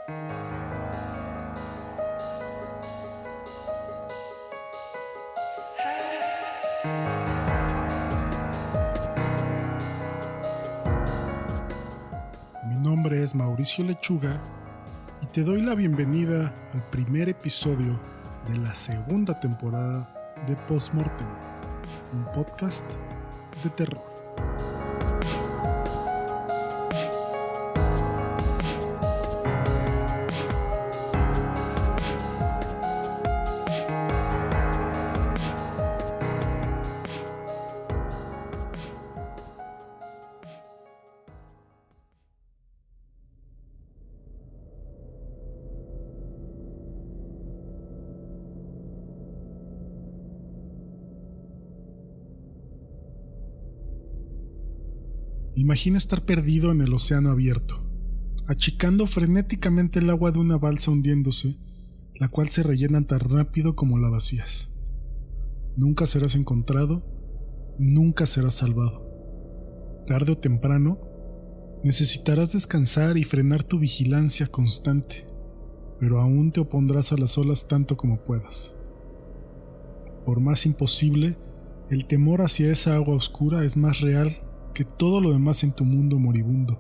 Mi nombre es Mauricio Lechuga y te doy la bienvenida al primer episodio de la segunda temporada de Postmortem, un podcast de terror. Imagina estar perdido en el océano abierto, achicando frenéticamente el agua de una balsa hundiéndose, la cual se rellena tan rápido como la vacías. Nunca serás encontrado, nunca serás salvado. Tarde o temprano, necesitarás descansar y frenar tu vigilancia constante, pero aún te opondrás a las olas tanto como puedas. Por más imposible, el temor hacia esa agua oscura es más real que todo lo demás en tu mundo moribundo.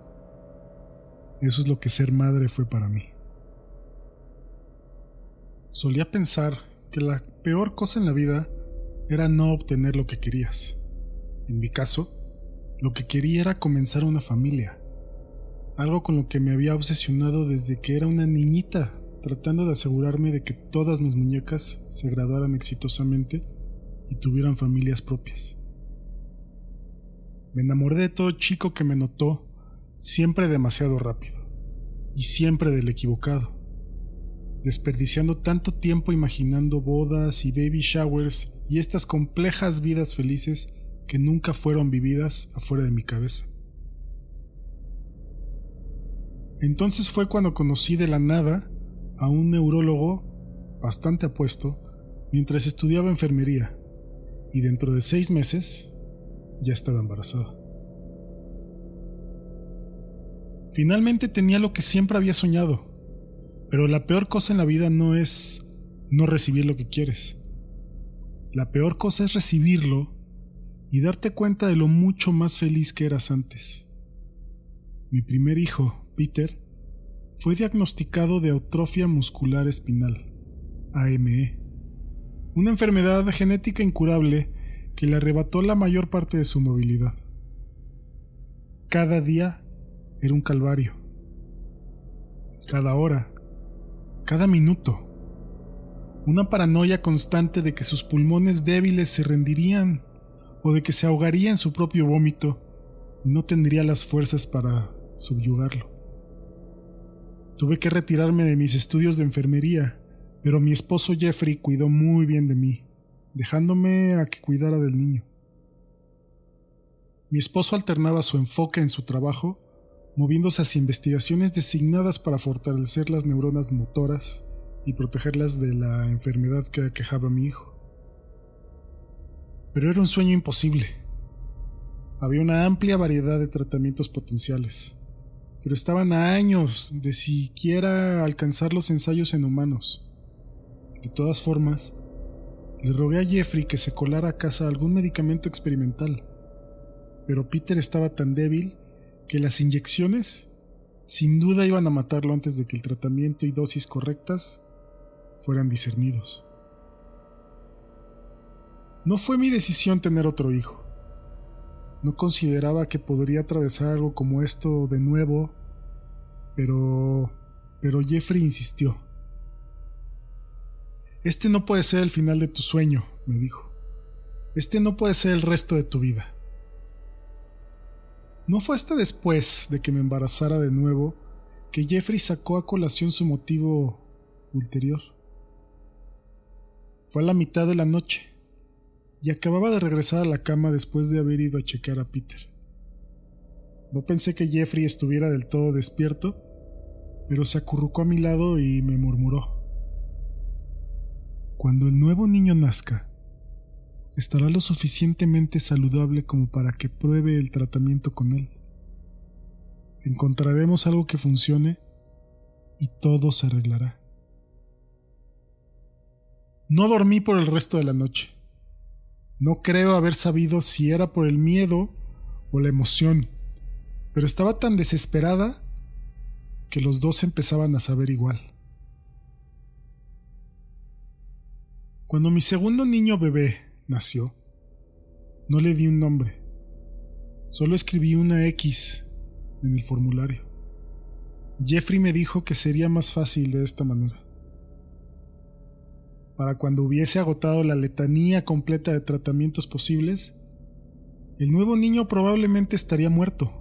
Eso es lo que ser madre fue para mí. Solía pensar que la peor cosa en la vida era no obtener lo que querías. En mi caso, lo que quería era comenzar una familia, algo con lo que me había obsesionado desde que era una niñita, tratando de asegurarme de que todas mis muñecas se graduaran exitosamente y tuvieran familias propias. Me enamoré de todo chico que me notó, siempre demasiado rápido, y siempre del equivocado, desperdiciando tanto tiempo imaginando bodas y baby showers y estas complejas vidas felices que nunca fueron vividas afuera de mi cabeza. Entonces fue cuando conocí de la nada a un neurólogo bastante apuesto mientras estudiaba enfermería, y dentro de 6 meses ya estaba embarazada. Finalmente tenía lo que siempre había soñado, pero la peor cosa en la vida no es no recibir lo que quieres. La peor cosa es recibirlo y darte cuenta de lo mucho más feliz que eras antes. Mi primer hijo, Peter, fue diagnosticado de atrofia muscular espinal, AME, una enfermedad genética incurable que le arrebató la mayor parte de su movilidad. Cada día era un calvario. Cada hora, cada minuto. Una paranoia constante de que sus pulmones débiles se rendirían o de que se ahogaría en su propio vómito y no tendría las fuerzas para subyugarlo. Tuve que retirarme de mis estudios de enfermería, pero mi esposo Jeffrey cuidó muy bien de mí, dejándome a que cuidara del niño. Mi esposo alternaba su enfoque en su trabajo, moviéndose hacia investigaciones designadas para fortalecer las neuronas motoras y protegerlas de la enfermedad que aquejaba a mi hijo. Pero era un sueño imposible. Había una amplia variedad de tratamientos potenciales, pero estaban a años de siquiera alcanzar los ensayos en humanos. De todas formas, le rogué a Jeffrey que se colara a casa algún medicamento experimental, pero Peter estaba tan débil que las inyecciones sin duda iban a matarlo antes de que el tratamiento y dosis correctas fueran discernidos. No fue mi decisión tener otro hijo. No consideraba que podría atravesar algo como esto de nuevo, pero Jeffrey insistió. Este no puede ser el final de tu sueño, me dijo. Este no puede ser el resto de tu vida. No fue hasta después de que me embarazara de nuevo que Jeffrey sacó a colación su motivo ulterior. Fue a la mitad de la noche y acababa de regresar a la cama después de haber ido a checar a Peter. No pensé que Jeffrey estuviera del todo despierto, pero se acurrucó a mi lado y me murmuró: cuando el nuevo niño nazca, estará lo suficientemente saludable como para que pruebe el tratamiento con él. Encontraremos algo que funcione y todo se arreglará. No dormí por el resto de la noche. No creo haber sabido si era por el miedo o la emoción, pero estaba tan desesperada que los dos empezaban a saber igual. Cuando mi segundo niño bebé nació, no le di un nombre, solo escribí una X en el formulario. Jeffrey me dijo que sería más fácil de esta manera. Para cuando hubiese agotado la letanía completa de tratamientos posibles, el nuevo niño probablemente estaría muerto.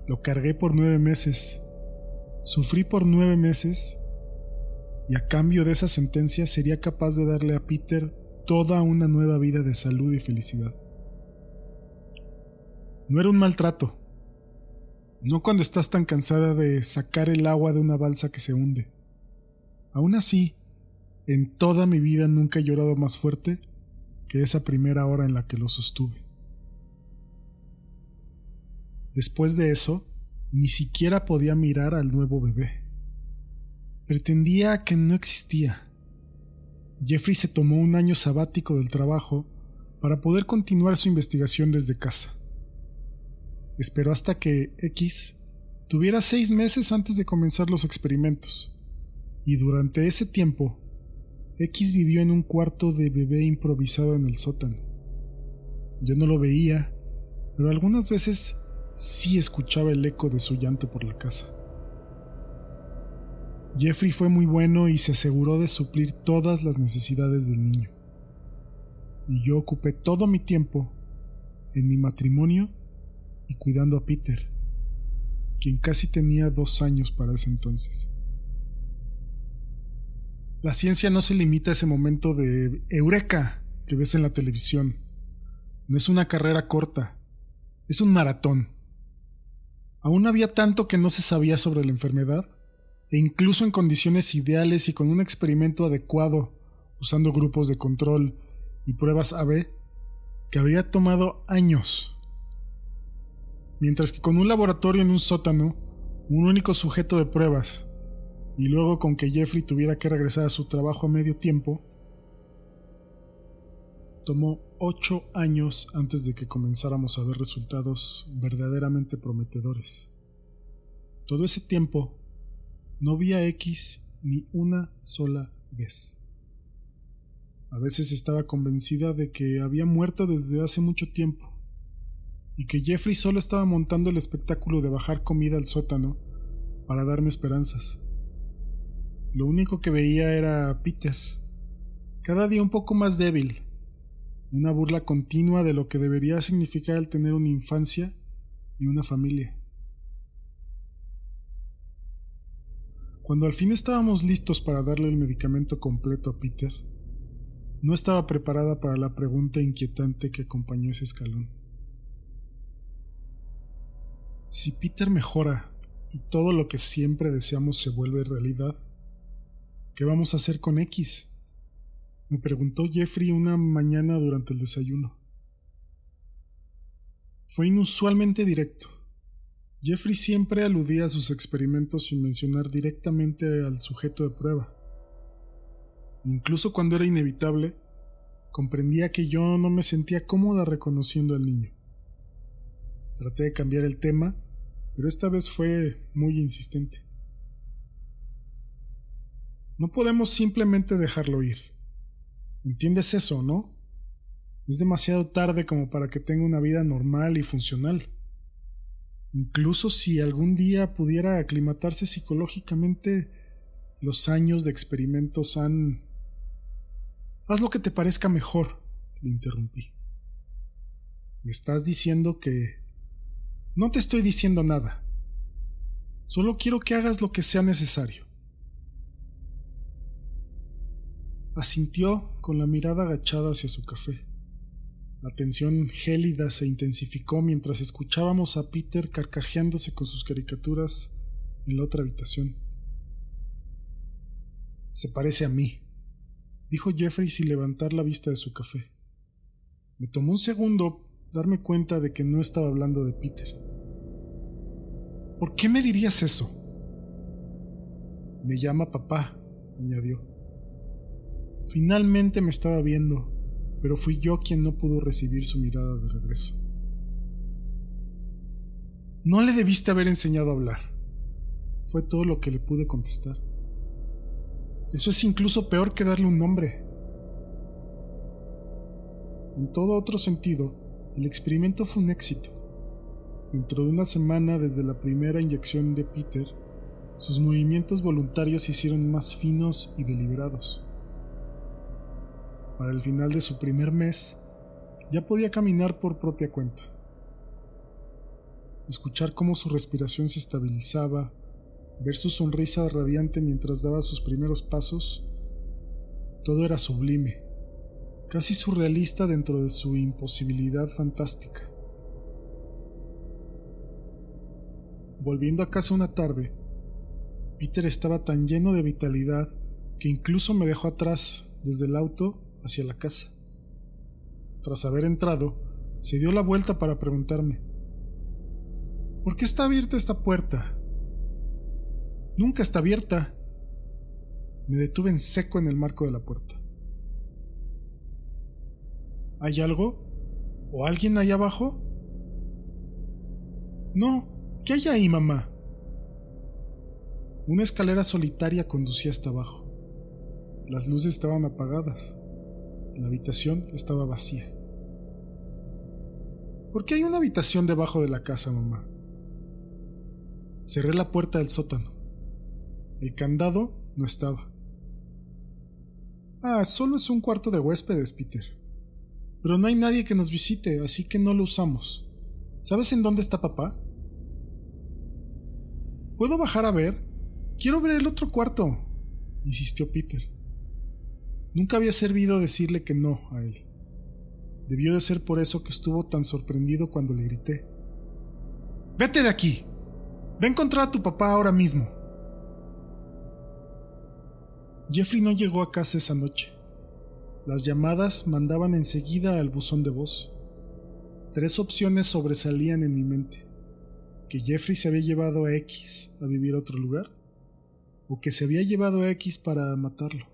Lo cargué por 9 meses, sufrí por 9 meses, y a cambio de esa sentencia sería capaz de darle a Peter toda una nueva vida de salud y felicidad. No era un maltrato, no cuando estás tan cansada de sacar el agua de una balsa que se hunde. Aún así, en toda mi vida nunca he llorado más fuerte que esa primera hora en la que lo sostuve. Después de eso, ni siquiera podía mirar al nuevo bebé. Pretendía que no existía. Jeffrey se tomó un año sabático del trabajo para poder continuar su investigación desde casa. Esperó hasta que X tuviera 6 meses antes de comenzar los experimentos, y durante ese tiempo, X vivió en un cuarto de bebé improvisado en el sótano. Yo no lo veía, pero algunas veces sí escuchaba el eco de su llanto por la casa. Jeffrey fue muy bueno y se aseguró de suplir todas las necesidades del niño. Y yo ocupé todo mi tiempo en mi matrimonio y cuidando a Peter, quien casi tenía 2 años para ese entonces. La ciencia no se limita a ese momento de ¡eureka! Que ves en la televisión. No es una carrera corta, es un maratón. Aún había tanto que no se sabía sobre la enfermedad, e incluso en condiciones ideales y con un experimento adecuado, usando grupos de control y pruebas A/B, que habría tomado años. Mientras que con un laboratorio en un sótano, un único sujeto de pruebas, y luego con que Jeffrey tuviera que regresar a su trabajo a medio tiempo, tomó 8 años antes de que comenzáramos a ver resultados verdaderamente prometedores. Todo ese tiempo, no vi a X ni una sola vez. A veces estaba convencida de que había muerto desde hace mucho tiempo, y que Jeffrey solo estaba montando el espectáculo de bajar comida al sótano para darme esperanzas. Lo único que veía era a Peter, cada día un poco más débil, una burla continua de lo que debería significar el tener una infancia y una familia. Cuando al fin estábamos listos para darle el medicamento completo a Peter, no estaba preparada para la pregunta inquietante que acompañó ese escalón. Si Peter mejora y todo lo que siempre deseamos se vuelve realidad, ¿qué vamos a hacer con X?, me preguntó Jeffrey una mañana durante el desayuno. Fue inusualmente directo. Jeffrey siempre aludía a sus experimentos sin mencionar directamente al sujeto de prueba. Incluso cuando era inevitable, comprendía que yo no me sentía cómoda reconociendo al niño. Traté de cambiar el tema, pero esta vez fue muy insistente. No podemos simplemente dejarlo ir. ¿Entiendes eso, no? Es demasiado tarde como para que tenga una vida normal y funcional. Incluso si algún día pudiera aclimatarse psicológicamente, los años de experimentos han... Haz lo que te parezca mejor, le interrumpí. Me estás diciendo que... No te estoy diciendo nada. Solo quiero que hagas lo que sea necesario. Asintió con la mirada agachada hacia su café. La tensión gélida se intensificó mientras escuchábamos a Peter carcajeándose con sus caricaturas en la otra habitación. Se parece a mí, dijo Jeffrey sin levantar la vista de su café. Me tomó un segundo darme cuenta de que no estaba hablando de Peter. ¿Por qué me dirías eso? Me llama papá, añadió. Finalmente me estaba viendo, pero fui yo quien no pudo recibir su mirada de regreso. No le debiste haber enseñado a hablar. Fue todo lo que le pude contestar. Eso es incluso peor que darle un nombre. En todo otro sentido, el experimento fue un éxito. Dentro de una semana desde la primera inyección de Peter, sus movimientos voluntarios se hicieron más finos y deliberados. Para el final de su primer mes, ya podía caminar por propia cuenta. Escuchar cómo su respiración se estabilizaba, ver su sonrisa radiante mientras daba sus primeros pasos, todo era sublime, casi surrealista dentro de su imposibilidad fantástica. Volviendo a casa una tarde, Peter estaba tan lleno de vitalidad que incluso me dejó atrás desde el auto hacia la casa. Tras haber entrado, se dio la vuelta para preguntarme: ¿por qué está abierta esta puerta? Nunca está abierta. Me detuve en seco en el marco de la puerta. ¿Hay algo? ¿O alguien allá abajo? No, ¿qué hay ahí, mamá? Una escalera solitaria conducía hasta abajo. Las luces estaban apagadas. La habitación estaba vacía. ¿Por qué hay una habitación debajo de la casa, mamá? Cerré la puerta del sótano. El candado no estaba. Solo es un cuarto de huéspedes, Peter. Pero no hay nadie que nos visite, así que no lo usamos. ¿Sabes en dónde está papá? ¿Puedo bajar a ver? Quiero ver el otro cuarto, insistió Peter. Nunca había servido decirle que no a él. Debió de ser por eso que estuvo tan sorprendido cuando le grité: ¡vete de aquí! ¡Ve a encontrar a tu papá ahora mismo! Jeffrey no llegó a casa esa noche. Las llamadas mandaban enseguida al buzón de voz. 3 opciones sobresalían en mi mente: que Jeffrey se había llevado a X a vivir a otro lugar, o que se había llevado a X para matarlo.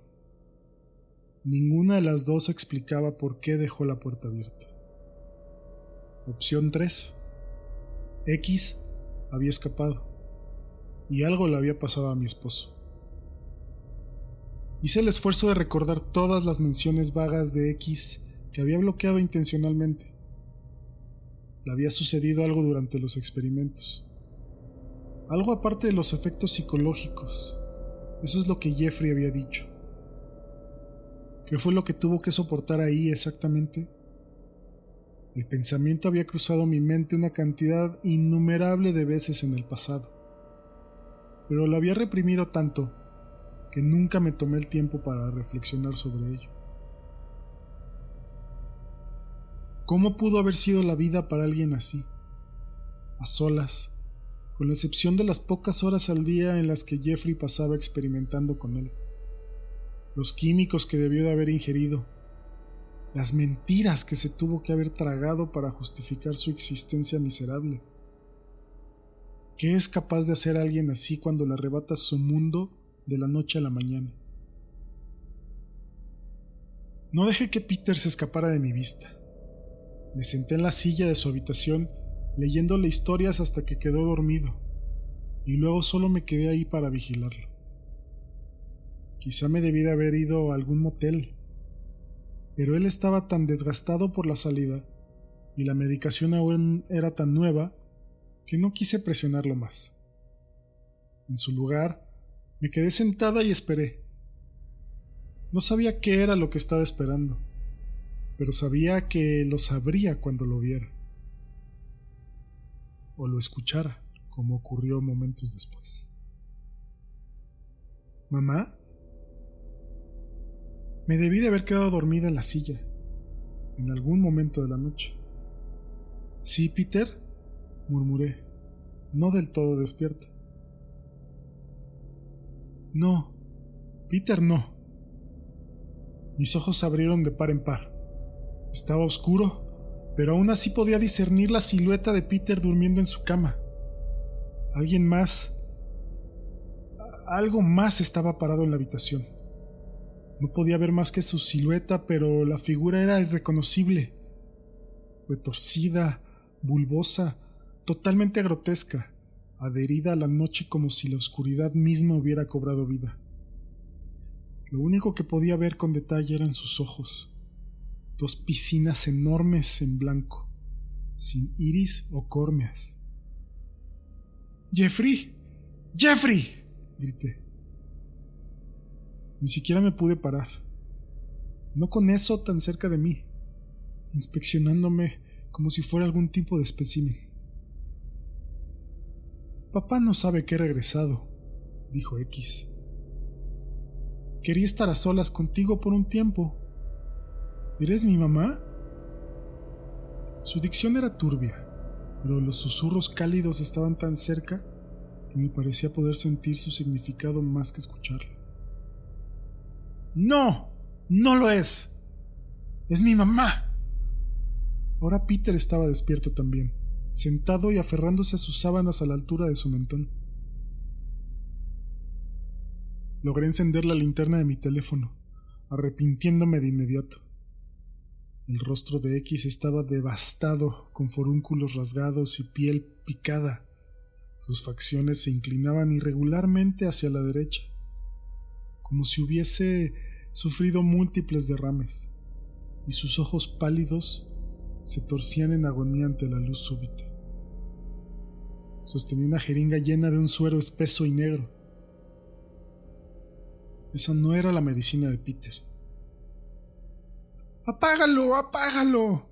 Ninguna de las dos explicaba por qué dejó la puerta abierta. Opción 3. X había escapado, y algo le había pasado a mi esposo. Hice el esfuerzo de recordar todas las menciones vagas de X que había bloqueado intencionalmente. Le había sucedido algo durante los experimentos. Algo aparte de los efectos psicológicos. Eso es lo que Jeffrey había dicho. ¿Qué fue lo que tuvo que soportar ahí exactamente? El pensamiento había cruzado mi mente una cantidad innumerable de veces en el pasado, pero lo había reprimido tanto que nunca me tomé el tiempo para reflexionar sobre ello. ¿Cómo pudo haber sido la vida para alguien así? A solas, con la excepción de las pocas horas al día en las que Jeffrey pasaba experimentando con él. Los químicos que debió de haber ingerido, las mentiras que se tuvo que haber tragado para justificar su existencia miserable. ¿Qué es capaz de hacer alguien así cuando le arrebatas su mundo de la noche a la mañana? No dejé que Peter se escapara de mi vista. Me senté en la silla de su habitación leyéndole historias hasta que quedó dormido, y luego solo me quedé ahí para vigilarlo. Quizá me debí de haber ido a algún motel, pero él estaba tan desgastado por la salida y la medicación aún era tan nueva que no quise presionarlo más. En su lugar, me quedé sentada y esperé. No sabía qué era lo que estaba esperando, pero sabía que lo sabría cuando lo viera. O lo escuchara, como ocurrió momentos después. ¿Mamá? Me debí de haber quedado dormida en la silla, en algún momento de la noche. ¿Sí, Peter?, murmuré, no del todo despierta. No, Peter, no. Mis ojos se abrieron de par en par. Estaba oscuro, pero aún así podía discernir la silueta de Peter durmiendo en su cama. Alguien más Algo más estaba parado en la habitación. No podía ver más que su silueta, pero la figura era irreconocible. Retorcida, bulbosa, totalmente grotesca, adherida a la noche como si la oscuridad misma hubiera cobrado vida. Lo único que podía ver con detalle eran sus ojos, 2 piscinas enormes en blanco, sin iris o córneas. ¡Jeffrey! ¡Jeffrey!, grité. Ni siquiera me pude parar. No con eso tan cerca de mí, inspeccionándome como si fuera algún tipo de espécimen. Papá no sabe que he regresado, dijo X. Quería estar a solas contigo por un tiempo. ¿Eres mi mamá? Su dicción era turbia, pero los susurros cálidos estaban tan cerca que me parecía poder sentir su significado más que escucharlo. ¡No! ¡No lo es! ¡Es mi mamá! Ahora Peter estaba despierto también, sentado y aferrándose a sus sábanas a la altura de su mentón. Logré encender la linterna de mi teléfono, arrepintiéndome de inmediato. El rostro de X estaba devastado, con forúnculos rasgados y piel picada. Sus facciones se inclinaban irregularmente hacia la derecha, como si hubiese sufrido múltiples derrames, y sus ojos pálidos se torcían en agonía ante la luz súbita. Sostenía una jeringa llena de un suero espeso y negro. Esa no era la medicina de Peter. ¡Apágalo! ¡Apágalo!,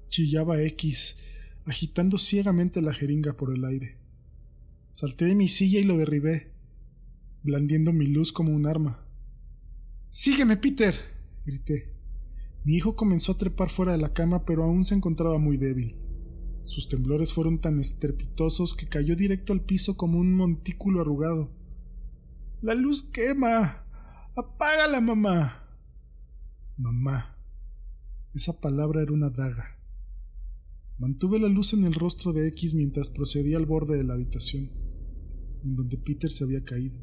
chillaba X, agitando ciegamente la jeringa por el aire. Salté de mi silla y lo derribé, blandiendo mi luz como un arma. ¡Sígueme, Peter!, grité. Mi hijo comenzó a trepar fuera de la cama, pero aún se encontraba muy débil. Sus temblores fueron tan estrepitosos que cayó directo al piso como un montículo arrugado. ¡La luz quema! ¡Apágala, mamá! Mamá. Esa palabra era una daga. Mantuve la luz en el rostro de X mientras procedía al borde de la habitación, en donde Peter se había caído.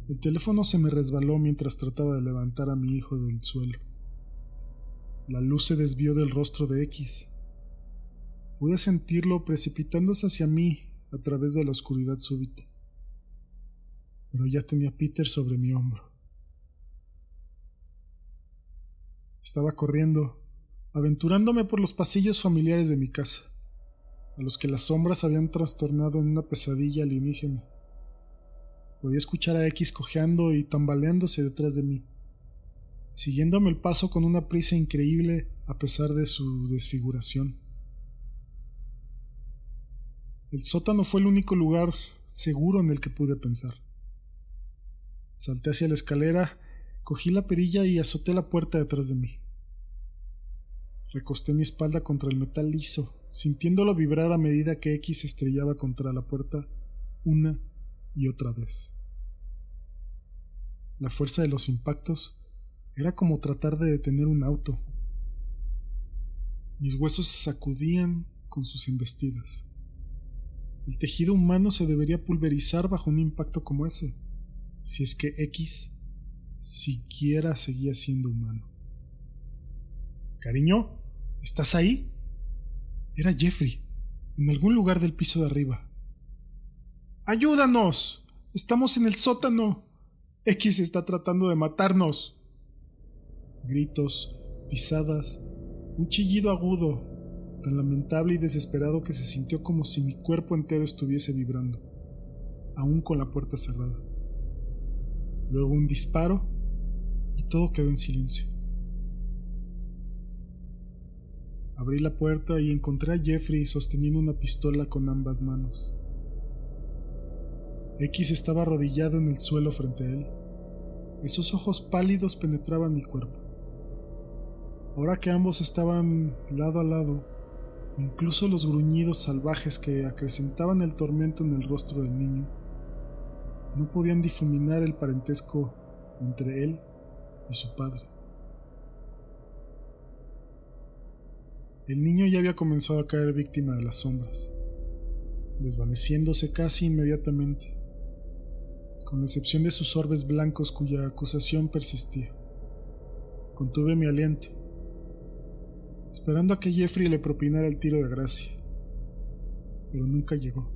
El teléfono se me resbaló mientras trataba de levantar a mi hijo del suelo. La luz se desvió del rostro de X. Pude sentirlo precipitándose hacia mí a través de la oscuridad súbita. Pero ya tenía a Peter sobre mi hombro. Estaba corriendo, aventurándome por los pasillos familiares de mi casa, a los que las sombras habían trastornado en una pesadilla alienígena. Podía escuchar a X cojeando y tambaleándose detrás de mí, siguiéndome el paso con una prisa increíble a pesar de su desfiguración. El sótano fue el único lugar seguro en el que pude pensar. Salté hacia la escalera, cogí la perilla y azoté la puerta detrás de mí. Recosté mi espalda contra el metal liso, sintiéndolo vibrar a medida que X se estrellaba contra la puerta una y otra vez. La fuerza de los impactos era como tratar de detener un auto. Mis huesos se sacudían con sus embestidas. El tejido humano se debería pulverizar bajo un impacto como ese, si es que X siquiera seguía siendo humano. «Cariño, ¿estás ahí?» Era Jeffrey, en algún lugar del piso de arriba. «¡Ayúdanos! ¡Estamos en el sótano! X está tratando de matarnos». Gritos, pisadas, un chillido agudo, tan lamentable y desesperado que se sintió como si mi cuerpo entero estuviese vibrando, aún con la puerta cerrada. Luego un disparo y todo quedó en silencio. Abrí la puerta y encontré a Jeffrey sosteniendo una pistola con ambas manos. X estaba arrodillado en el suelo frente a él. Esos ojos pálidos penetraban mi cuerpo. Ahora que ambos estaban lado a lado, incluso los gruñidos salvajes que acrecentaban el tormento en el rostro del niño, no podían difuminar el parentesco entre él y su padre. El niño ya había comenzado a caer víctima de las sombras, desvaneciéndose casi inmediatamente. con la excepción de sus orbes blancos cuya acusación persistía. Contuve mi aliento, esperando a que Jeffrey le propinara el tiro de gracia, pero nunca llegó.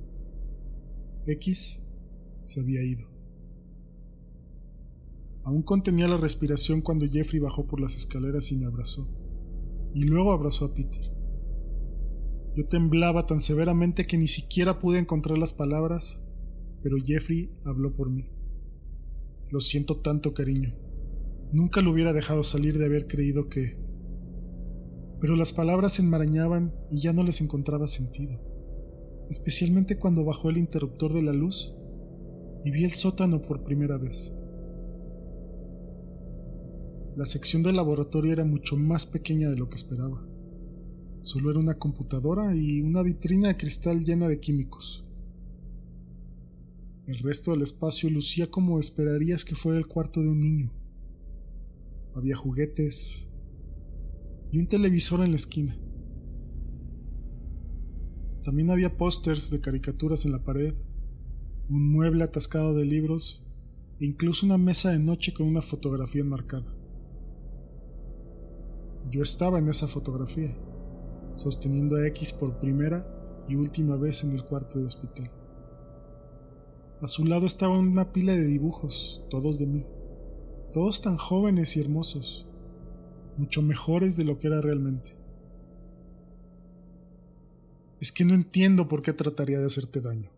X se había ido. Aún contenía la respiración cuando Jeffrey bajó por las escaleras y me abrazó, y luego abrazó a Peter. Yo temblaba tan severamente que ni siquiera pude encontrar las palabras, pero Jeffrey habló por mí. Lo siento tanto, cariño. Nunca lo hubiera dejado salir de haber creído que... Pero las palabras se enmarañaban y ya no les encontraba sentido, especialmente cuando bajó el interruptor de la luz y vi el sótano por primera vez. La sección del laboratorio era mucho más pequeña de lo que esperaba. Solo era una computadora y una vitrina de cristal llena de químicos. El resto del espacio lucía como esperarías que fuera el cuarto de un niño. Había juguetes y un televisor en la esquina. También había pósters de caricaturas en la pared, un mueble atascado de libros e incluso una mesa de noche con una fotografía enmarcada. Yo estaba en esa fotografía, sosteniendo a X por primera y última vez en el cuarto de hospital. A su lado estaba una pila de dibujos, todos de mí, todos tan jóvenes y hermosos, mucho mejores de lo que era realmente. Es que no entiendo por qué trataría de hacerte daño.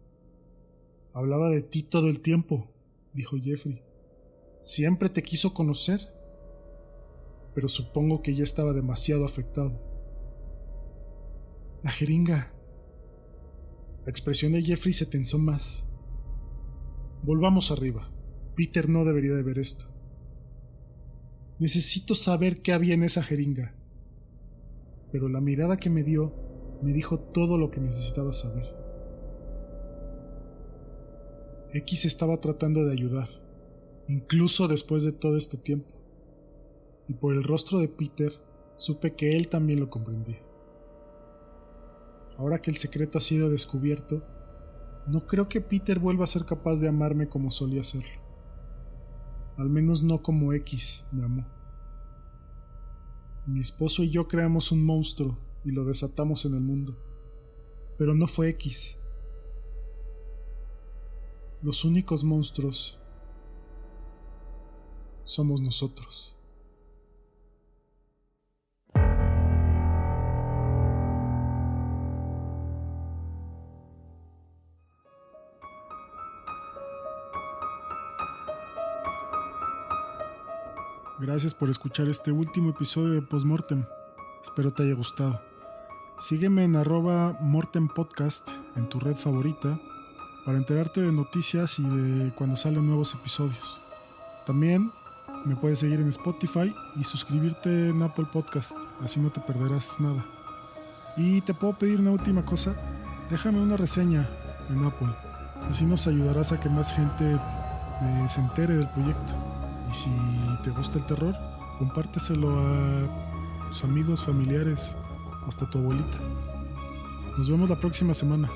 Hablaba de ti todo el tiempo, dijo Jeffrey. Siempre te quiso conocer, pero supongo que ya estaba demasiado afectado. La jeringa. La expresión de Jeffrey se tensó más. Volvamos arriba. Peter no debería de ver esto. Necesito saber qué había en esa jeringa. Pero la mirada que me dio me dijo todo lo que necesitaba saber. X estaba tratando de ayudar, incluso después de todo este tiempo. Y por el rostro de Peter supe que él también lo comprendía. Ahora que el secreto ha sido descubierto, no creo que Peter vuelva a ser capaz de amarme como solía hacerlo. Al menos no como X me amó. Mi esposo y yo creamos un monstruo y lo desatamos en el mundo, pero no fue X. Los únicos monstruos somos nosotros. Gracias por escuchar este último episodio de Postmortem. Espero te haya gustado. Sígueme en @mortempodcast en tu red favorita para enterarte de noticias y de cuando salen nuevos episodios. También me puedes seguir en Spotify y suscribirte en Apple Podcast, así no te perderás nada. Y te puedo pedir una última cosa, déjame una reseña en Apple, así nos ayudarás a que más gente se entere del proyecto. Y si te gusta el terror, compárteselo a tus amigos, familiares, hasta tu abuelita. Nos vemos la próxima semana.